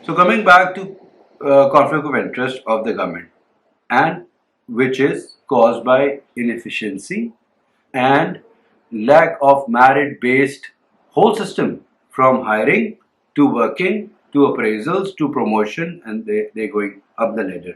So coming back to conflict of interest of the government, and which is caused by inefficiency and lack of merit-based whole system, from hiring to working to appraisals to promotion, and they going up the ladder.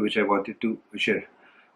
which I wanted to share.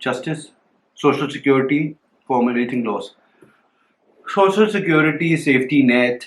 justice, social security, formulating laws. Social security safety net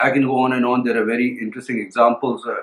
I can go on and on. There are very interesting examples.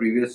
previous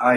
I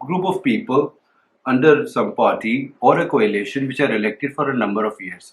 group of people under some party or a coalition which are elected for a number of years.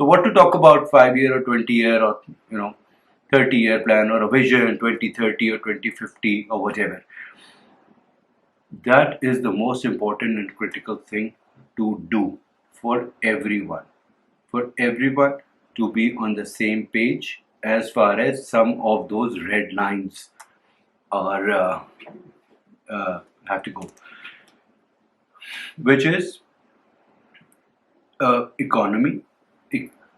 So what to talk about 5-year or 20-year or 30-year plan or a vision 2030 or 2050 or whatever. That is the most important and critical thing to do for everyone to be on the same page as far as some of those red lines are have to go, which is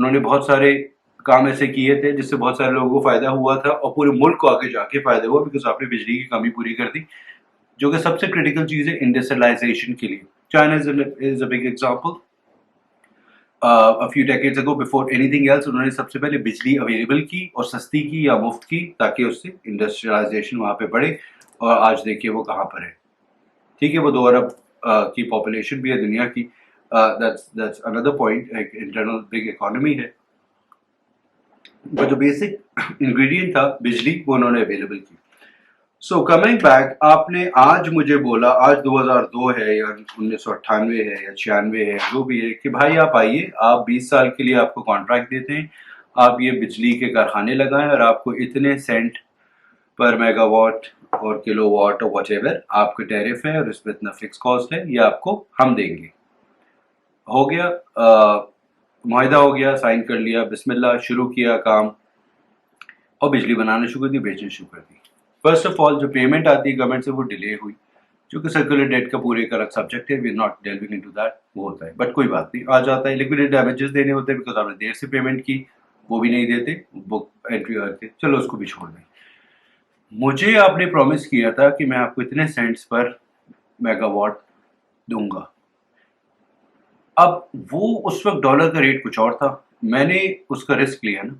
انہوں نے بہت سارے کام ایسے کیے تھے جس سے بہت سارے لوگوں کو فائدہ ہوا تھا اور پورے ملک کو آگے جا کے فائدہ ہوا بیکاز آپ نے بجلی کی کمی پوری کر دی, جو کہ سب سے کریٹیکل چیز ہے انڈسٹریلائزیشن کے لیے. China is a big example. a few decades ago before anything else انہوں نے سب سے پہلے بجلی اویلیبل کی اور سستی کی یا مفت کی تاکہ اس سے انڈسٹریلائزیشن وہاں پہ بڑھے, اور آج دیکھیے وہ کہاں پر ہے. ٹھیک ہے, وہ 2 ارب کی پاپولیشن بھی ہے دنیا کی. that's another point, ایک انٹرنل بگ اکانومی ہے. وہ جو بیسک انگریڈینٹ تھا بجلی وہ انہوں نے اویلیبل کی. سو کمنگ بیک, آپ نے آج مجھے بولا, آج 2002 ہے یا 1998 ہے یا 96 ہے, جو بھی ہے, کہ بھائی آپ آئیے, آپ 20 سال کے لیے آپ کو کانٹریکٹ دیتے ہیں, آپ یہ بجلی کے کارخانے لگائیں اور آپ کو اتنے سینٹ پر میگا واٹ اور کلو واٹ اور واٹ ایور آپ کے ٹیرف ہے اور اس پہ اتنا فکس کاسٹ ہے, یہ آپ کو ہم دیں گے. ہو گیا, معاہدہ ہو گیا, سائن کر لیا, بسم اللہ شروع کیا کام اور بجلی بنانا شروع کر دی, بیچنا شروع کر دی. فرسٹ آف آل جو پیمنٹ آتی ہے گورنمنٹ سے وہ ڈیلے ہوئی, جو کہ سرکولر ڈیٹ کا پورے ایک الگ سبجیکٹ ہے, وی ناٹ ڈیلونگ انٹو دیٹ, وہ ہوتا ہے, بٹ کوئی بات نہیں, آ جاتا ہے. لکوڈیٹ ڈیمیجز دینے ہوتے ہیں بیکاز آپ نے دیر سے پیمنٹ کی, وہ بھی نہیں دیتے, بک انٹری ہوتے, چلو اس کو بھی چھوڑ دیں. مجھے آپ نے پرومس کیا تھا کہ میں آپ کو اتنے سینٹس پر میگا واٹ دوں گا. اب وہ اس وقت ڈالر کا ریٹ کچھ اور تھا, میں نے اس کا رسک لیا نا.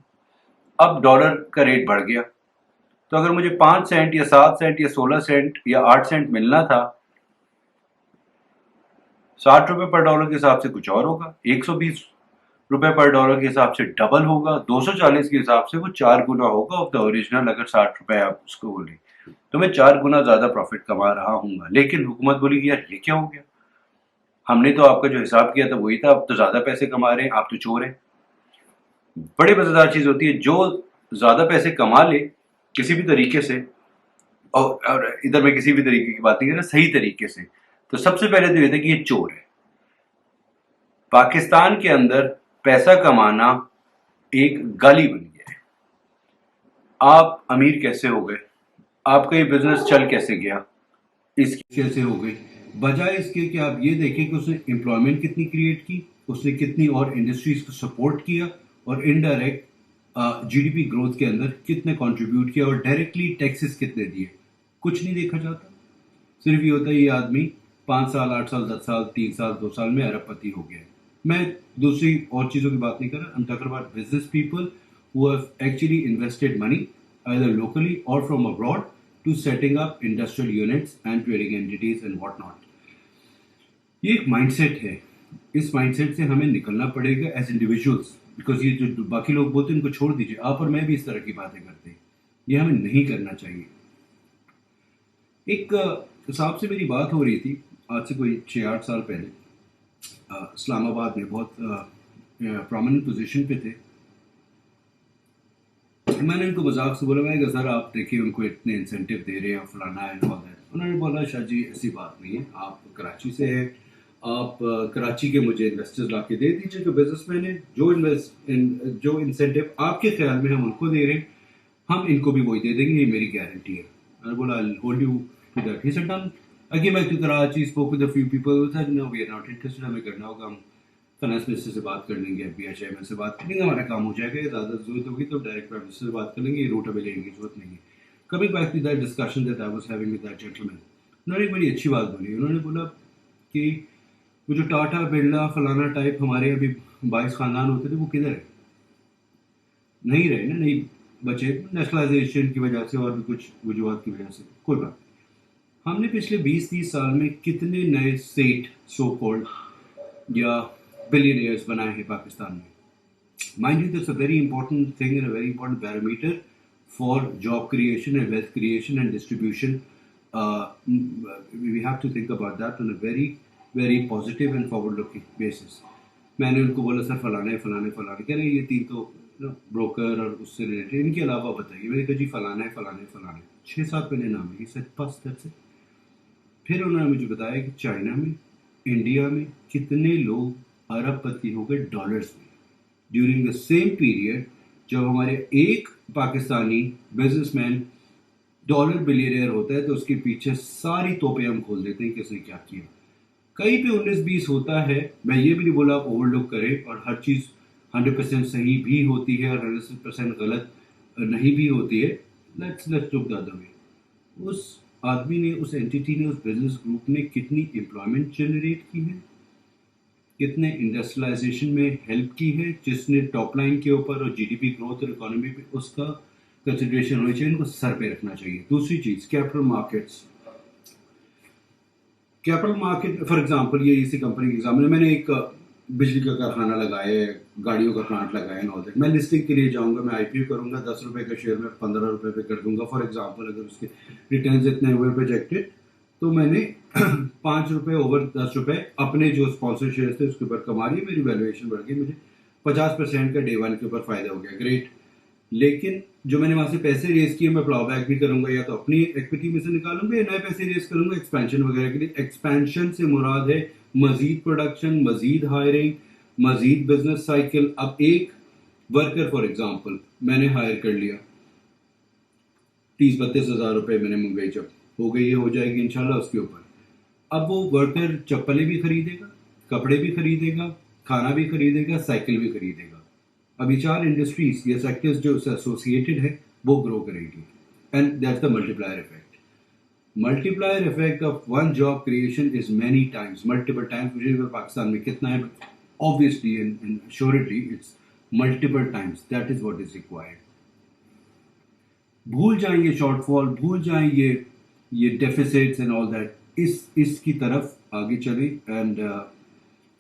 اب ڈالر کا ریٹ بڑھ گیا, تو اگر مجھے 5 سینٹ یا 7 سینٹ یا 16 سینٹ یا 8 سینٹ ملنا تھا, 60 روپے پر ڈالر کے حساب سے کچھ اور ہوگا, 120 روپے پر ڈالر کے حساب سے ڈبل ہوگا, 240 کے حساب سے وہ 4 گنا ہوگا آف دا اوریجنل. اگر 60 روپے آپ اس کو بولیں تو میں 4 گنا زیادہ پروفٹ کما رہا ہوں گا. لیکن حکومت بولی کہ یار یہ کیا ہو گیا, ہم نے تو آپ کا جو حساب کیا تھا وہی تھا, آپ تو زیادہ پیسے کما رہے ہیں, آپ تو چور ہیں. بڑی مزیدار چیز ہوتی ہے, جو زیادہ پیسے کما لے کسی بھی طریقے سے, اور ادھر میں کسی بھی طریقے کی بات نہیں کر رہا, صحیح طریقے سے, تو سب سے پہلے تو یہ تھا کہ یہ چور ہے. پاکستان کے اندر پیسہ کمانا ایک گالی بن گیا ہے. آپ امیر کیسے ہو گئے, آپ کا یہ بزنس چل کیسے گیا, اس کیسے ہو گئی, بجائے اس کے کہ آپ یہ دیکھیں کہ اس نے امپلائمنٹ کتنی کریٹ کی, اس نے کتنی اور انڈسٹریز کو سپورٹ کیا, اور indirect G D P growth کے اندر کتنے کنٹریبیوٹ کیا, اور ڈائریکٹلی ٹیکسز کتنے دیے. کچھ نہیں دیکھا جاتا, صرف یہ ہوتا ہے یہ آدمی 5 سال 8 سال 10 سال 3 سال 2 سال میں ارب پتی ہو گیا ہے. میں دوسری اور چیزوں کی بات نہیں کر رہا, I'm talking about business people who have actually invested money either locally or from abroad to setting up industrial units and trading entities and what not. یہ ایک مائنڈ سیٹ ہے, اس مائنڈ سیٹ سے ہمیں نکلنا پڑے گا ایز انڈیویجولس, بیکاز یہ جو باقی لوگ بولتے ہیں ان کو چھوڑ دیجیے, آپ اور میں بھی اس طرح کی باتیں کرتے ہیں, یہ ہمیں نہیں کرنا چاہیے. ایک صاحب سے میری بات ہو رہی تھی آج سے کوئی 6-8 سال پہلے, اسلام آباد میں بہت پرومیننٹ پوزیشن پہ تھے. میں نے ان کو مذاق سے بولا, میں کہ سر آپ دیکھیے ان کو اتنے انسینٹیو دے رہے ہیں فلانا ہے. انہوں نے بولا شاہ جی ایسی بات نہیں ہے, آپ کراچی سے ہیں, آپ کراچی کے مجھے انویسٹرز لا کے دے دیجیے جو بزنس مین ہیں, جو انسینٹیو آپ کے خیال میں ہم ان کو دے رہے ہیں ہم ان کو بھی وہی دے دیں گے, یہ میری گارنٹی ہے. میں نے بولا I'll hold you to that. He said done. I came back to Karachi, spoke with a few people who said no, we are not interested, ہمیں کرنا ہوگا, ہم فائنانس منسٹر سے بات کر لیں گے, FBI چیئرمین سے بات کر لیں گے, ہمارا کام ہو جائے گا. زیادہ ضرورت ہوگی تو ڈائریکٹ پرائم منسٹر سے بات کر لیں گے, یہ روٹ ابھی لینے کی ضرورت نہیں ہے. Coming back to that discussion that I was having with that gentleman, انہوں نے ایک بڑی اچھی بات بولی. انہوں نے بولا کہ وہ جو ٹاٹا برلا فلانا ٹائپ ہمارے ابھی 22 خاندان ہوتے تھے وہ کدھر ہے, نہیں رہے نا, نہیں بچے, نیشنلائزیشن کی وجہ سے اور بھی کچھ وجوہات کی وجہ سے. کوئی بات, ہم نے پچھلے 20-30 سال میں کتنے نئے سیٹ سو کالڈ یا بلینئرز بنائے ہیں پاکستان میں. Mind you that's a very important thing and a very important parameter for job creation and wealth creation and distribution. We have to think about that on a very very positive and forward looking basis. میں نے ان کو بولا سر فلانے فلانے فلانے, کہہ رہے یہ 3 تو بروکر اور اس سے ریلیٹڈ, ان کے علاوہ بتائیے. میں نے کہا جی فلانے فلانے فلانے 6-7 میں نے نام لیے. سر بس دیٹس اٹ. پھر انہوں نے مجھے بتایا کہ چائنا میں, انڈیا میں کتنے لوگ ارب پتی ہو گئے ڈالرز میں ڈیورنگ دا سیم پیریڈ, جب ہمارے ایک Pakistani business man dollar billionaire ہوتا ہے تو اس کے پیچھے ساری توپیں ہم کھول دیتے ہیں کہ اس نے کیا کیا. کہیں پہ 19-20 ہوتا ہے, میں یہ بھی نہیں بولا آپ اوور لک کریں اور ہر چیز 100% صحیح بھی ہوتی ہے اور 100% غلط نہیں بھی ہوتی ہے. Let's look the other way. اس آدمی نے, اس اینٹی نے, اس بزنس گروپ نے کتنی امپلائمنٹ جنریٹ کی ہے, کتنے انڈسٹریلائزیشن میں ہیلپ کی ہے, جس نے ٹاپ لائن کے اوپر اور جی ڈی پی گروتھ اور اکانومی پہ اس کا کنسیڈریشن ہونی چاہیے, ان کو سر پہ رکھنا چاہیے. دوسری چیز capital markets. Capital market for example, یہ اسی کمپنی کے ایگزامپل, میں نے ایک بجلی کا کارخانہ لگایا ہے, گاڑیوں کا پلانٹ لگایا ہے, میں لسٹنگ کے لیے جاؤں گا, میں آئی پی او کروں گا, 10 روپے کا شیئر میں 15 روپے پہ کر دوں گا فار ایگزامپل. اگر اس کے ریٹرنز اتنے ہوئے پروجیکٹڈ, تو میں نے 5 روپے اوور 10 روپے اپنے جو اسپانسر شیئر تھے اس کے اوپر کما لیے, میری ویلیویشن بڑھ گئی, مجھے 50% کا ڈے ون کے اوپر فائدہ ہو گیا, گریٹ. لیکن جو میں نے وہاں سے پیسے ریز کیے, میں پلاؤ بیک بھی کروں گا, یا تو اپنی ایکویٹی میں سے نکالوں گا یا نئے پیسے ریز کروں گا ایکسپینشن وغیرہ کے لیے. ایکسپینشن سے مراد ہے مزید پروڈکشن, مزید ہائرنگ, مزید بزنس سائیکل. اب ایک ورکر فار ایگزامپل میں نے ہائر کر لیا, 30-32 ہزار روپے منیمم ویج اب ہو گئی ہے, ہو جائے گی انشاءاللہ اس کے اوپر. اب وہ ورکر چپلیں بھی خریدے گا, کپڑے بھی خریدے گا, کھانا بھی خریدے گا, سائیکل بھی خریدے گا. اب یہ 4 انڈسٹریز یا سیکٹرز جو ایسوسیٹڈ ہے وہ گرو کریں گی, and that's the multiplier effect. Multiplier effect of one job creation is many times, multiple times. مجھے پاکستان میں کتنا ہے, obviously and surely it's multiple times. That is what is required. بھول جائیں یہ شارٹ فال, بھول جائیں یہ ڈیفیسٹس اینڈ آل دیٹ, اس کی طرف آگے چلیں. اینڈ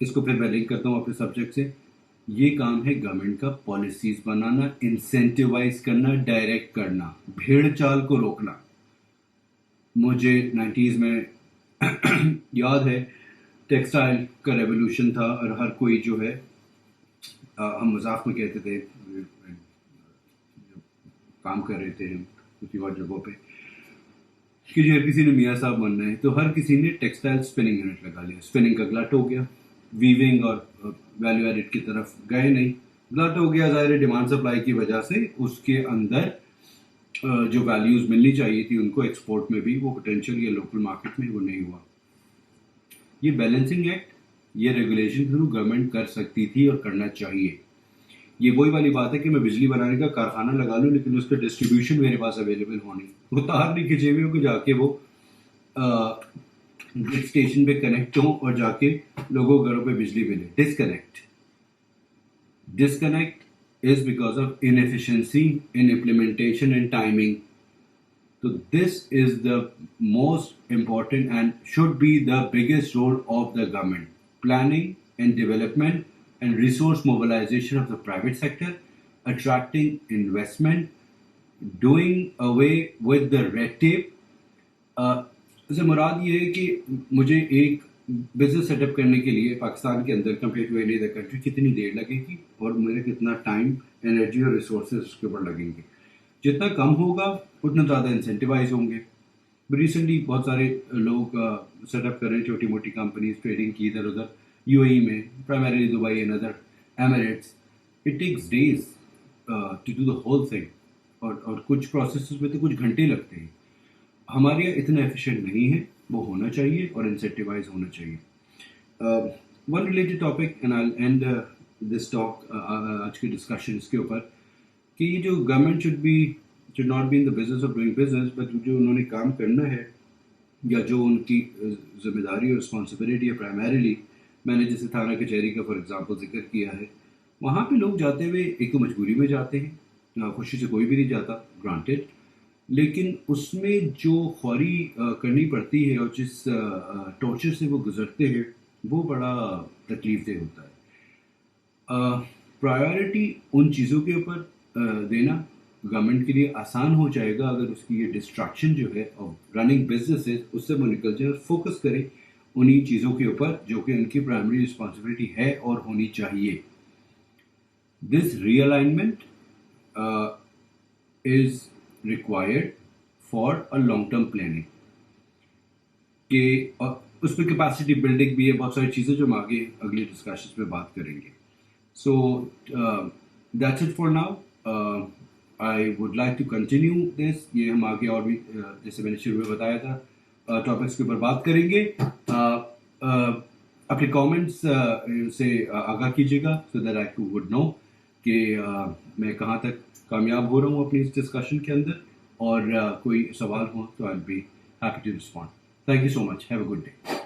اس کو پھر میں لنک کرتا ہوں اپنے سبجیکٹ سے. یہ کام ہے گورنمنٹ کا, پالیسیز بنانا, انسینٹیوائز کرنا, ڈائریکٹ کرنا, بھیڑ چال کو روکنا. مجھے 90s میں یاد ہے ٹیکسٹائل کا ریولیوشن تھا, اور ہر کوئی جو ہے, ہم مذاق میں کہتے تھے کام کر رہے تھے کسی اور جگہوں پہ, کہ جو کسی نے میاں صاحب بننا ہے, تو ہر کسی نے ٹیکسٹائل اسپننگ یونٹ لگا لیا. اسپننگ کا گلٹ ہو گیا, ویونگ اور ویلیو ایڈڈ کی طرف گئے نہیں, گلٹ ہو گیا. ظاہر ڈیمانڈ سپلائی کی وجہ سے اس کے اندر جو ویلیوز ملنی چاہیے تھی ان کو ایکسپورٹ میں بھی, وہ پوٹینشیل یا لوکل مارکیٹ میں وہ نہیں ہوا. یہ بیلنسنگ ایکٹ, یہ ریگولیشن تھرو گورنمنٹ کر سکتی تھی اور کرنا چاہیے. یہ وہی والی بات ہے کہ میں بجلی بنانے کا کارخانہ لگا لوں, لیکن اس کا ڈسٹریبیوشن میرے پاس اویلیبل ہونی, وہ تار نہیں کھینچے ہوئے ہو کہ جا کے وہ گرڈ اسٹیشن پہ کنیکٹ ہوں اور جا کے لوگوں گھروں پہ بجلی ملے. Disconnect is because of inefficiency in implementation and timing. So this is the most important and should be the biggest role of the government. Planning and development and resource mobilization of the private sector, attracting investment, doing away with the red tape. اس سے مراد یہ ہے کہ مجھے ایک business set up کرنے کے لیے پاکستان کے اندر compare to any other country کتنی دیر لگے گی, اور میرے کتنا ٹائم, انرجی اور ریسورسز اس کے اوپر لگیں گے. جتنا کم ہوگا اتنا زیادہ انسینٹیوائز ہوں گے. ریسنٹلی بہت سارے لوگ سیٹ اپ کر رہے ہیں چھوٹی موٹی کمپنیز, ٹریڈنگ کی ادھر ادھر, یو اے ای میں, primarily Dubai and other Emirates. It takes days to do the whole thing, اور کچھ پروسیسز میں تو کچھ گھنٹے لگتے ہیں. ہمارے یہاں اتنا ایفیشینٹ نہیں ہے, وہ ہونا چاہیے اور انسینٹیوائز ہونا چاہیے. One related topic and I and this talk, آج کے ڈسکشن اس کے اوپر, کہ یہ جو government should not be in the business of doing business, but جو انہوں نے کام کرنا ہے یا جو ان کی ذمہ داری اور رسپانسبلٹی ہے, پرائمریلی میں نے جیسے تھانہ کچہری کا فار ایگزامپل ذکر کیا ہے, وہاں پہ لوگ جاتے ہوئے ایک تو مجبوری میں جاتے ہیں, خوشی سے کوئی بھی نہیں جاتا, گرانٹیڈ, لیکن اس میں جو خواری کرنی پڑتی ہے اور جس ٹارچر سے وہ گزرتے ہیں وہ بڑا تکلیف دہ ہوتا ہے. پرائیورٹی ان چیزوں کے اوپر دینا گورنمنٹ کے لیے آسان ہو جائے گا اگر اس کی یہ ڈسٹریکشن جو ہے رننگ بزنسز اس سے وہ نکل جائے اور فوکس کرے انہی چیزوں کے اوپر جو کہ ان کی پرائمری رسپانسبلٹی ہے اور ہونی چاہیے. This realignment is required for a long term planning, کہ اس پہ کیپیسٹی بلڈنگ بھی ہے, بہت ساری چیزیں جو ہم آگے اگلی ڈسکشنز میں بات کریں گے. So that's it for now. I would like to continue this. یہ ہم آگے اور بھی جیسے میں نے شروع میں بتایا تھا ٹاپکس کے اوپر بات کریں گے. اپنے کامنٹس سے آگاہ کیجیے گا so that I would know کہ میں کہاں تک کامیاب ہو رہا ہوں اپنی اس ڈسکشن کے اندر، اور کوئی سوال ہو تو I be happy to respond. Thank you so much. Have a good day.